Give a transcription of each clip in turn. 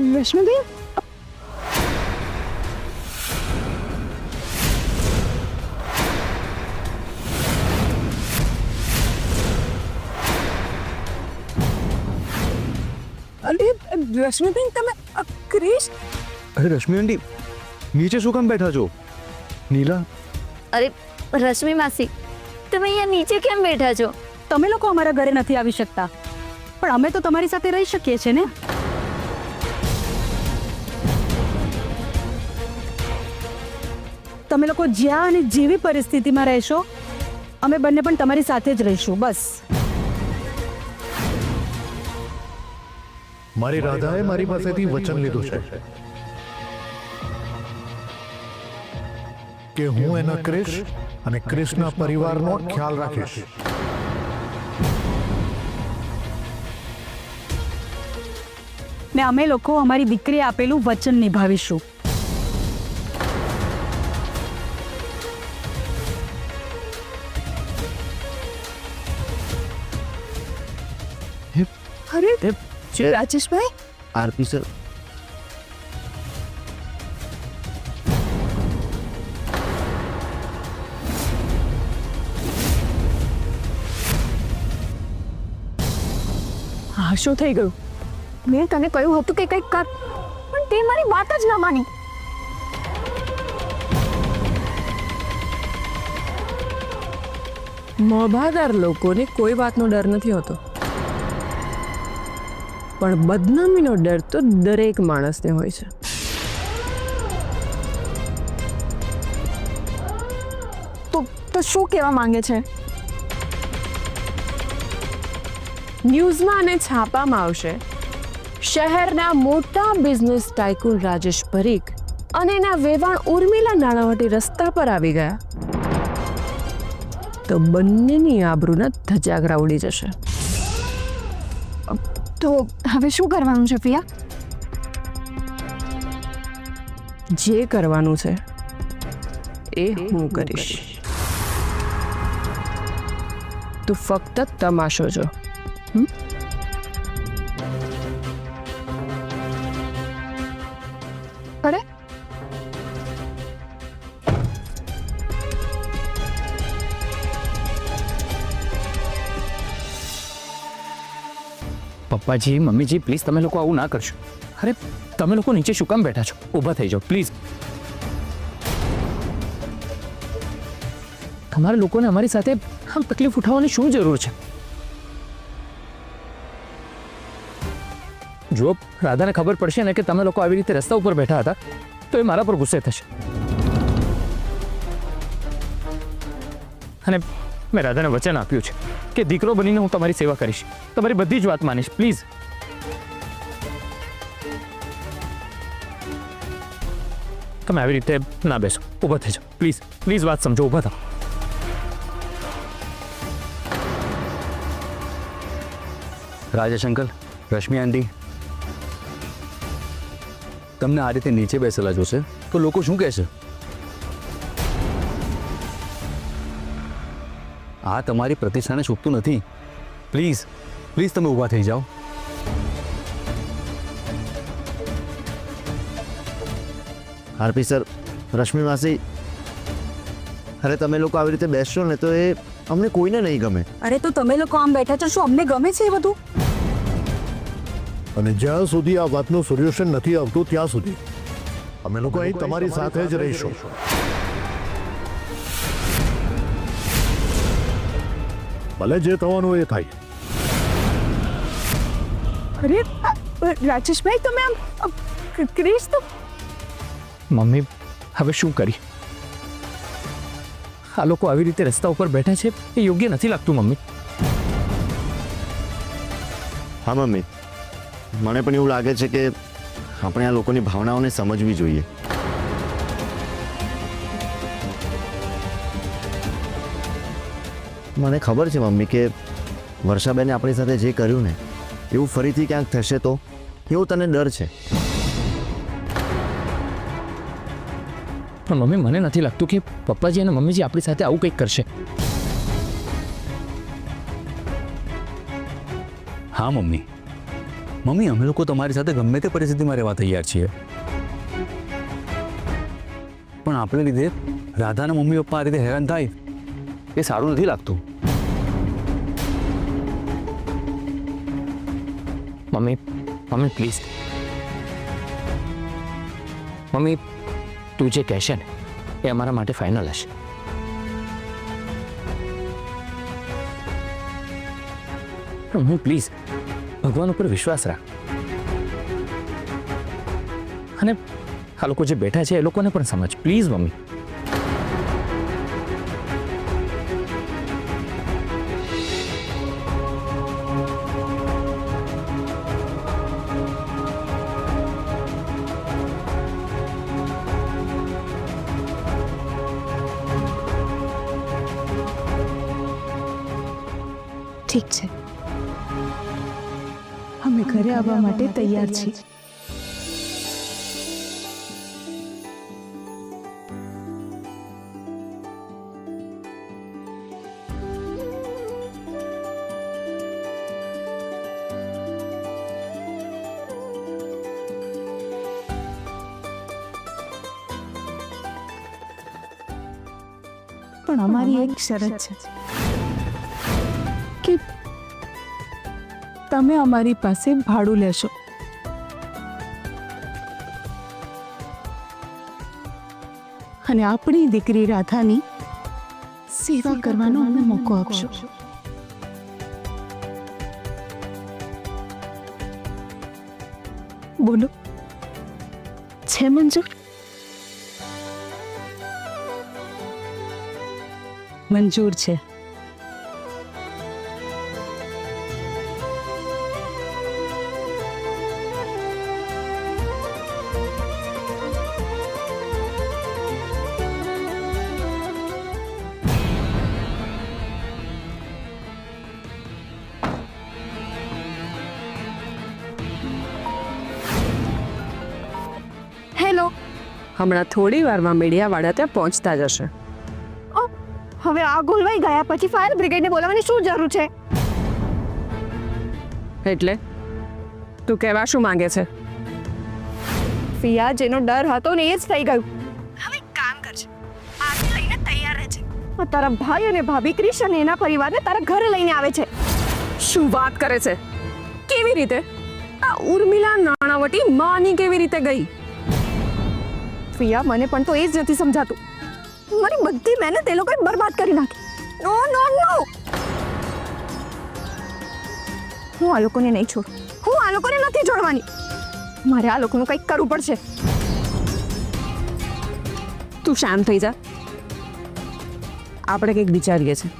રશ્મિબેન, અરે રશ્મિબેન, તમે ક્રિશ? અરે રશ્મિ આંટી, નીચે શું કામ બેઠા છો? નીલા, અરે રશ્મિ માસી, તમે અહીંયા નીચે કેમ બેઠા છો? તમે લોકો અમારા ઘરે નથી આવી શકતા, પણ અમે તો તમારી સાથે રહી શકીએ છીએ ને. તમે લોકો જ્યાં અને જેવી પરિસ્થિતિમાં રહેશો, અમે બંને પણ તમારી સાથે જ રહીશું. બસ. મારી રાધાએ મારી પાસેથી વચન લીધું છે કે હું એના ક્રિશ અને ક્રિશના પરિવારનો ખ્યાલ રાખીશ. ને અમે લોકો અમારી દીકરીએ આપેલું વચન નિભાવીશું. અરે રાજેશભાઈ, આરતી સર, હા શું થઈ ગયું? મેં તને કહ્યું હતું કે કંઈક કર, પણ તે મારી વાત જ ન માની. મોભાદાર લોકોને કોઈ વાતનો ડર નથી હોતો, પણ બદનામીનો ડર તો દરેક માણસને હોય છે. તો શું કહેવા માંગે છે? ન્યૂઝમાં અને છાપામાં આવશે, શહેરના મોટા બિઝનેસ ટાઇકૂન રાજેશ પરીખ અને એના વેવાણ ઉર્મિલા નાણાવટી રસ્તા પર આવી ગયા, તો બંનેની આબરૂના ધજાગરા ઉડી જશે. તો હવે શું કરવાનું છે પ્રિયા? જે કરવાનું છે એ હું કરીશ. તું ફક્ત તમાશો જો. અરે પપ્પાજી, મમ્મીજી, પ્લીઝ તમે લોકો આવું ના કરશો. અરે તમે લોકો નીચે શું કામ બેઠા છો? ઊભા થઈ જાઓ પ્લીઝ. તમારા લોકોને અમારી સાથે આમ તકલીફ ઉઠાવવાની શું જરૂર છે? જો રાધાને ખબર પડશે ને કે તમે લોકો આવી રીતે રસ્તા ઉપર બેઠા હતા, તો એ મારા પર ગુસ્સે થશે. અને મેં રાધાને વચન આપ્યું છે કે દીકરો બનીને હું તમારી સેવા કરીશ, તમારી બધી જ વાત માનીશ. પ્લીઝ તમે આવી રીતે ના બેસો, ઊભા થઈ જાઓ પ્લીઝ. પ્લીઝ વાત સમજો, ઊભા થાઓ. રાજેશ અંકલ, રશ્મિ આંટી, તમને આ રીતે નીચે બેસેલા જોશે તો લોકો શું કહેશે? આ તમારી પ્રતિષ્ઠાને છૂપતું નથી. પ્લીઝ પ્લીઝ તમે ઊભા થઈ જાઓ. આરપી સર, રશ્મિ માસી, અરે તમે લોકો આવી રીતે બેસશો ને તો એ અમને કોઈને નહીં ગમે. અરે તો તમે લોકો આમ બેઠા છો, શું અમને ગમે છે એ બધું? અને જ્યાં સુધી આ વાતનું સોલ્યુશન નથી આવતું ત્યાં સુધી અમે લોકો અહીં તમારી સાથે જ રહીશું. ભલે જે થવાનું એ થાય. અરે રાજેશભાઈ, તમે આમ ક્રિશ તો મમ્મી, હવે શું કરી? આ લોકો આવી રીતે રસ્તા ઉપર બેઠા છે એ યોગ્ય નથી લાગતું મમ્મી. હા મમ્મી, મને પણ એવું લાગે છે કે આપણે આ લોકોની ભાવનાઓને સમજવી જોઈએ. મને ખબર છે મમ્મી કે વર્ષાબેને આપણી સાથે જે કર્યું ને એવું ફરીથી ક્યાંક થશે તો એવું તને ડર છે. પણ મમ્મી, મને નથી લાગતું કે પપ્પાજી અને મમ્મીજી આપણી સાથે આવું કંઈક કરશે. હા મમ્મી, મમ્મી અમે લોકો તમારી સાથે ગમે તે પરિસ્થિતિમાં રહેવા તૈયાર છીએ, પણ આપણે લીધે રાધાના મમ્મી પપ્પા આ રીતે હેરાન થાય એ સારું નથી લાગતું. મમ્મી મમ્મી પ્લીઝ, મમ્મી તું જે કહેશે ને એ અમારા માટે ફાઇનલ હશે. પણ હું પ્લીઝ ભગવાન ઉપર વિશ્વાસ રાખ, અને આ લોકો જે બેઠા છે એ લોકોને પણ સમજ પ્લીઝ મમ્મી. ઠીક છે, અમે ઘરે આવવા માટે તૈયાર છીએ. પણ અમારી એક શરત છે કે તમે અમારી પાસે ભાડું લેશો. અને આપણી દીકરી રાધાની સેવા કરવાનો અમને મોકો આપશો. બોલો, છે મંજૂર? મંજૂર છે. હેલો. હમણાં થોડી વારમાં મીડિયાવાળા ત્યાં પહોંચતા જ હશે. હવે આ ગોલવાઈ ગયા પછી ફાયર બ્રિગેડને બોલાવવાની શું જરૂર છે? એટલે તું કહેવા શું માંગે છે? ફિયા, જેનો ડર હતો ને એ જ થઈ ગયું. હવે કામ કરજે, આગ લઈને તૈયાર રહે છે. તારા ભાઈ અને ભાભી ક્રિશ અને એના પરિવારને તારા ઘરે લઈને આવે છે. શું વાત કરે છે? કેવી રીતે? આ ઉર્મિલા નાણાવટી માની કેવી રીતે ગઈ? ફિયા, મને પણ તો એ જ નથી સમજાતું. મારી બધી મહેનત એ લોકોએ બરબાદ કરી નાખી. નો નો નો, હું આ લોકોને નહીં છોડું. હું આ લોકોને નથી છોડવાની. મારે આ લોકોનું કંઈક કરવું પડશે. તું શાંત થઈ જા, આપણે કંઈક વિચારીએ છીએ.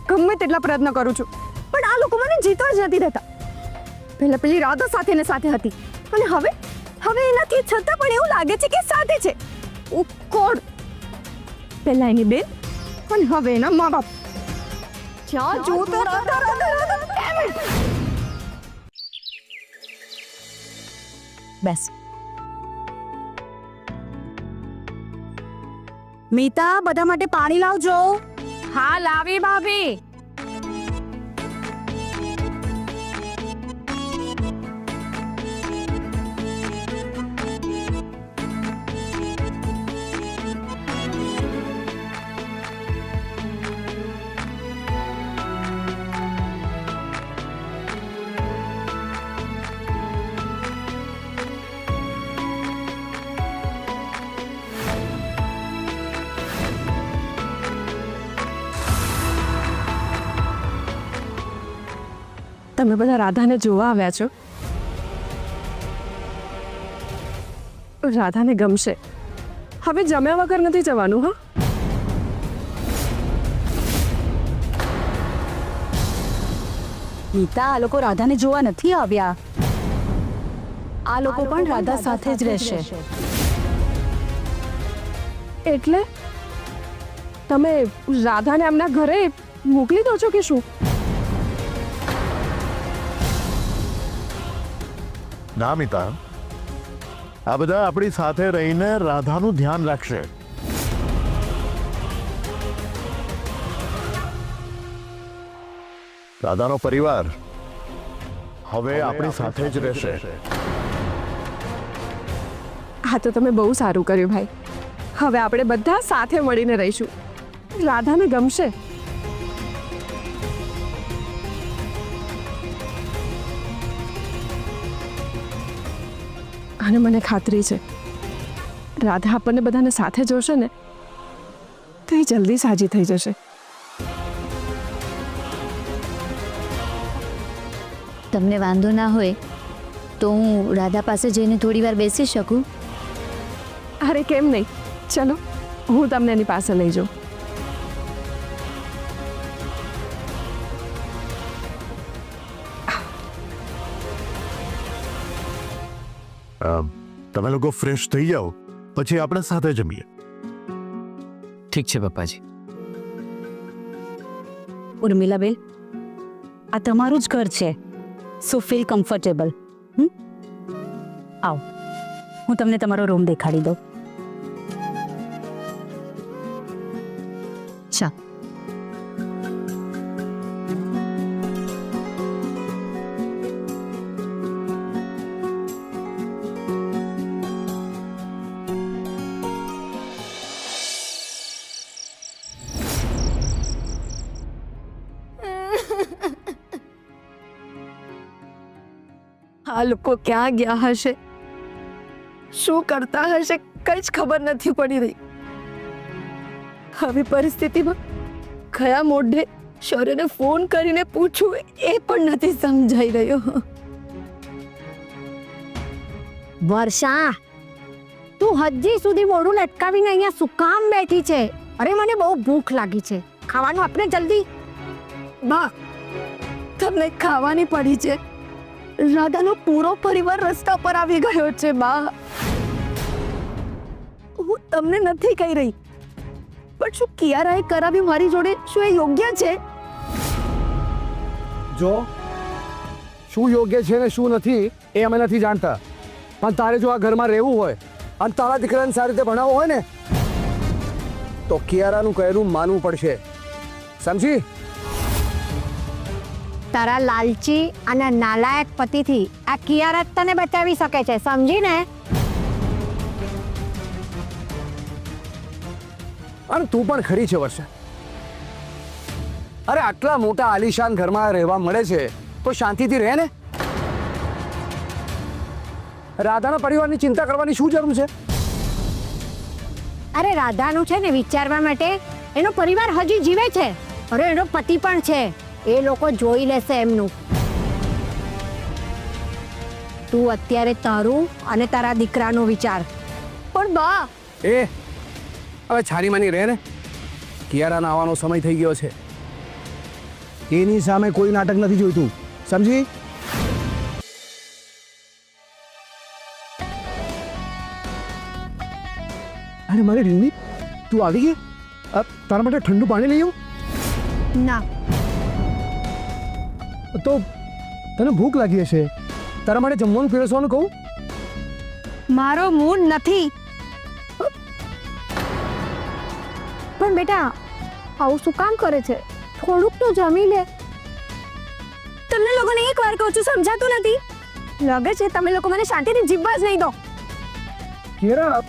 ગમે તેટલા પ્રયત્ન કરું છું, પણ આ લોકો મને જીતવા જ નથી દેતા. પહેલા પેલી રાધા સાથે ને સાથે હતી, અને હવે એનાથી છતાં પણ એવું લાગે છે કે સાથે છે. કોણ? પહેલા એની બેન, અને હવે એના મા બાપ. જ્યાં જો તો રાધા રાધા રાધા. Damn it! બેસ. મીતા, બધા માટે પાણી લાવજો. હા, લાવી ભાભી. તમે બધા રાધાને જોવા આવ્યા છો. રાધાને ગમશે. હવે જમ્યા વગર નથી જવાનું. હા, મીતા, આ લોકો રાધાને જોવા નથી આવ્યા. આ લોકો પણ રાધા સાથે જ રહેશે. એટલે તમે રાધાને એમના ઘરે મોકલી દો છો કે શું? ના મિતા, આ બધા આપણી સાથે રહીને રાધાનું ધ્યાન રાખશે. રાધાનો પરિવાર હવે આપણી સાથે જ રહેશે. હા તો તમે બહુ સારું કર્યું ભાઈ. હવે આપણે બધા સાથે મળીને રહીશું. રાધાને ગમશે. અને મને ખાતરી છે રાધા આપણને બધાને સાથે જોશે ને તો એ જલ્દી સાજી થઈ જશે. તમને વાંધો ના હોય તો હું રાધા પાસે જઈને થોડી વાર બેસી શકું? અરે કેમ નહીં, ચલો હું તમને એની પાસે લઈ જાઉં. તમે લોકો ફ્રેશ થઈ જાઓ પછી આપણે સાથે જમીએ. ઠીક છે પપ્પાજી. ઉર્મિલાબેન, આ તમારું જ ઘર છે, સો ફીલ કમ્ફર્ટેબલ. આવો, હું તમને તમારો રૂમ દેખાડી દઉં. ચા. આ લોકો ક્યાં ગયા હશે, શું કરતા હશે, કઈ જ ખબર નથી પડી રહી. આવી પરિસ્થિતિમાં કયા મોઢે શૌર્યને ફોન કરીને પૂછવું એ પણ નથી સમજાઈ રહ્યો. વર્ષા, તું હજી સુધી મોઢું લટકાવીને અહીંયા શું કામ બેઠી છે? અરે મને બહુ ભૂખ લાગી છે, ખાવાનું આપણે જલ્દી. બા, તમને ખાવાની પડી છે. રાધાનો પૂરો પરિવાર રસ્તા પર આવી ગયો છે. બા, હું તમને નથી કહી રહી, પણ શું કિયારાએ કરાવ્યું મારી જોડે, શું એ યોગ્ય છે? જો શું યોગ્ય છે ને શું નથી એ અમે નથી જાણતા, પણ તારે જો આ ઘરમાં રહેવું હોય અને તારા દીકરાને સારી રીતે ભણાવવો હોય ને તો કિયારાનું કહેલું માનવું પડશે, સમજી? તારા લાલચી અને નાલાયક પતિથી આ કિયારા જ તને બચાવી શકે છે, સમજી ને? અને તું પણ ખરી છે વર્ષા. અરે આટલા મોટા આલિશાન ઘરમાં રહેવા મળે છે તો શાંતિથી રહે ને. રાધાના પરિવારની ચિંતા કરવાની શું જરૂર છે? અરે રાધાનું છે ને વિચારવા માટે, એનો પરિવાર હજી જીવે છે. અરે એનો પતિ પણ છે, એ લોકો જોઈ લેશે એમનું. તું અત્યારે તારું અને તારા દીકરાનું વિચાર. પણ બા, એ હવે છાની માની રહે ને. કિયારાના આવવાનો સમય થઈ ગયો છે, એની સામે કોઈ નાટક નથી જોઈતું, સમજી? અરે મારી રીની, તું આવી ગઈ? તારા માટે ઠંડુ પાણી લઈ આવું? ના. તો તને ભૂખ લાગી હશે, તારા માટે જમવાનું પીરસવાનું કહું? મારો મૂડ નથી. પણ બેટા આવું શું કામ કરે છે? થોડુંક તો જમી લે. તમને લોકોને એક વાર કહું છું, સમજાતું નથી? લાગે છે તમે લોકો મને શાંતિથી જીવવા જ નહીં દો. કિયારા,